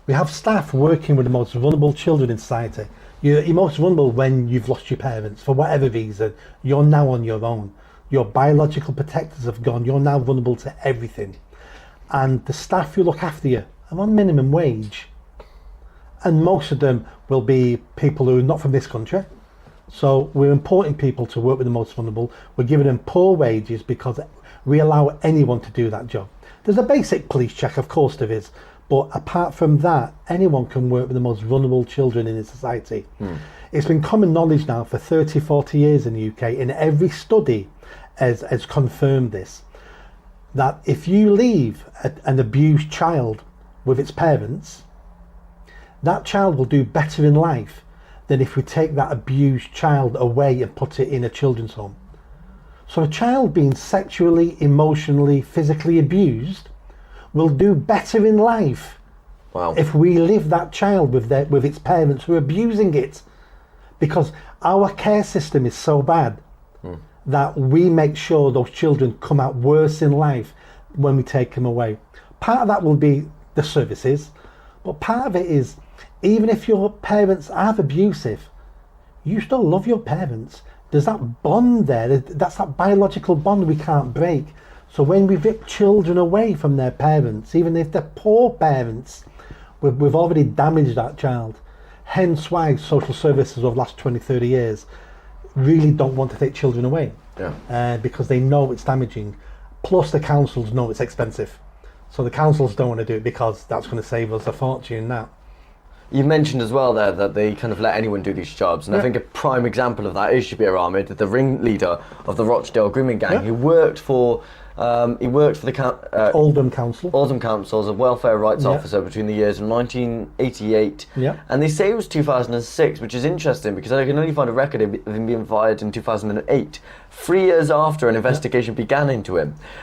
We have staff working with the most vulnerable children in society. You're most vulnerable when you've lost your parents for whatever reason. You're now on your own. Your biological protectors have gone. You're now vulnerable to everything. And the staff who look after you are on minimum wage. And most of them will be people who are not from this country. So we're importing people to work with the most vulnerable. We're giving them poor wages because we allow anyone to do that job. There's a basic police check, of course there is. But apart from that, anyone can work with the most vulnerable children in society. It's been common knowledge now for 30, 40 years in the UK, and every study has confirmed this, that if you leave an abused child with its parents, that child will do better in life than if we take that abused child away and put it in a children's home. So a child being sexually, emotionally, physically abused will do better in life if we leave that child with its parents who are abusing it, because our care system is so bad that we make sure those children come out worse in life when we take them away. Part of that will be the services, but part of it is, even if your parents are abusive, you still love your parents. There's that bond there. That's that biological bond we can't break. So when we rip children away from their parents, even if they're poor parents, we've already damaged that child. Hence why social services over the last 20, 30 years really don't want to take children away. Because they know it's damaging. Plus the councils know it's expensive. So the councils don't want to do it because that's going to save us a fortune now. You mentioned as well there that they kind of let anyone do these jobs, and I think a prime example of that is Shabir Ahmed, the ringleader of the Rochdale grooming gang, who worked for the Oldham Council. Oldham Council as a welfare rights officer between the years of 1988 and they say it was 2006, which is interesting because I can only find a record of him being fired in 2008, 3 years after an investigation began into him.